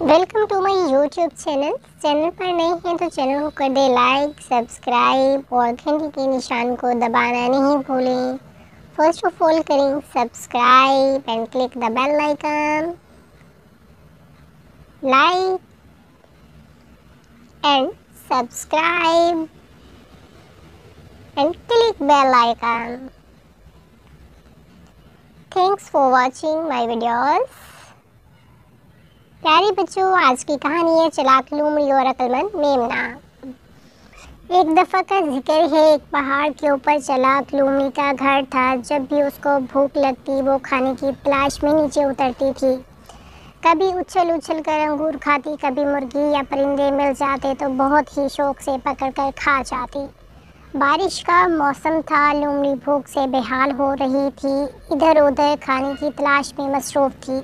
Welcome to my YouTube channel पर नए हैं तो चैनल को कर दे लाइक, सब्सक्राइब और घंटी के निशान को दबाना नहीं भूलें। फर्स्ट ऑफ ऑल करें subscribe and click the bell icon, like and subscribe and click bell icon. Thanks for watching my videos. प्यारे बच्चों, आज की कहानी है चालाक लोमड़ी और अक्लमंद मेमना। एक दफ़ा का जिक्र है, एक पहाड़ के ऊपर चालाक लोमड़ी का घर था। जब भी उसको भूख लगती वो खाने की तलाश में नीचे उतरती थी। कभी उछल उछल कर अंगूर खाती, कभी मुर्गी या परिंदे मिल जाते तो बहुत ही शौक से पकड़ कर खा जाती। बारिश का मौसम था, लोमड़ी भूख से बेहाल हो रही थी, इधर उधर खाने की तलाश में मसरूफ़ थी।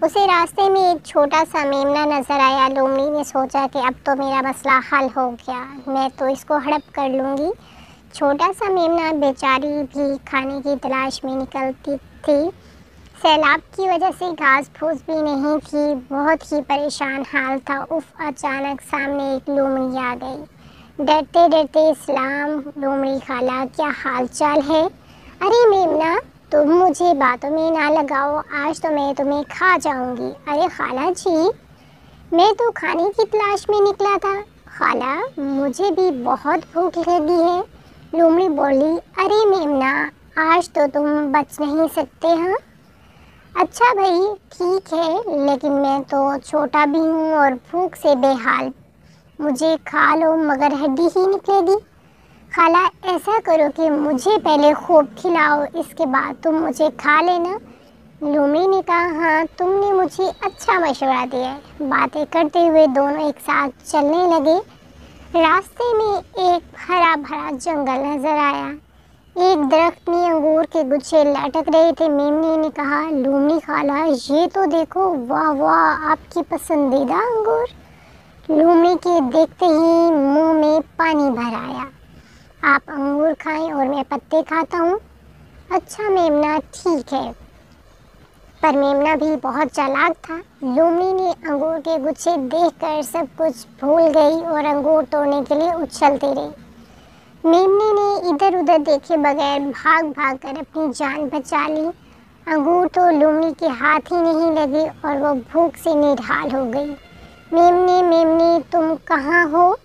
उसे रास्ते में एक छोटा सा मेमना नजर आया। लोमड़ी ने सोचा कि अब तो मेरा मसला हल हो गया, मैं तो इसको हड़प कर लूँगी। छोटा सा मेमना बेचारी भी खाने की तलाश में निकलती थी। सैलाब की वजह से घास फूस भी नहीं थी, बहुत ही परेशान हाल था। अचानक सामने एक लोमड़ी आ गई। डरते डरते सलाम लोमड़ी खाला, क्या हाल चाल है? अरे मेमना, तुम मुझे बातों में ना लगाओ, आज तो मैं तुम्हें खा जाऊंगी। अरे खाला जी, मैं तो खाने की तलाश में निकला था। खाला, मुझे भी बहुत भूख लगी है। लोमड़ी बोली, अरे मेमना, आज तो तुम बच नहीं सकते हैं। अच्छा भाई, ठीक है, लेकिन मैं तो छोटा भी हूँ और भूख से बेहाल, मुझे खा लो मगर हड्डी ही निकलेगी। खाला, ऐसा करो कि मुझे पहले खूब खिलाओ, इसके बाद तुम मुझे खा लेना। लोमड़ी ने कहा, हाँ, तुमने मुझे अच्छा मशवरा दिया है। बातें करते हुए दोनों एक साथ चलने लगे। रास्ते में एक हरा भरा जंगल नजर आया। एक दरख्त में अंगूर के गुच्छे लटक रहे थे। मेमने ने कहा, लोमड़ी खाला, ये तो देखो, वाह वाह, आपकी पसंदीदा अंगूर। लोमड़ी के देखते ही मुंह में पानी भर आया। आप अंगूर खाएं और मैं पत्ते खाता हूँ। अच्छा मेमना, ठीक है। पर मेमना भी बहुत चालाक था। लोमड़ी ने अंगूर के गुच्छे देखकर सब कुछ भूल गई और अंगूर तोड़ने के लिए उछलती रही। मेमने ने इधर उधर देखे बगैर भाग भाग कर अपनी जान बचा ली। अंगूर तो लोमड़ी के हाथ ही नहीं लगे और वो भूख से निढाल हो गई। मेमने मेमने, तुम कहाँ हो?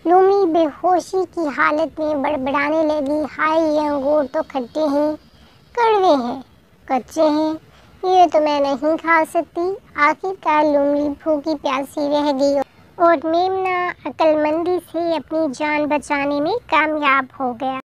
लोमड़ी बेहोशी की हालत में बड़बड़ाने लगी, हाय, ये अंगूर तो खट्टे हैं, कड़वे हैं, कच्चे हैं, ये तो मैं नहीं खा सकती। आखिरकार लोमड़ी भूखी प्यासी रह गई और मेमना अक्लमंदी से अपनी जान बचाने में कामयाब हो गया।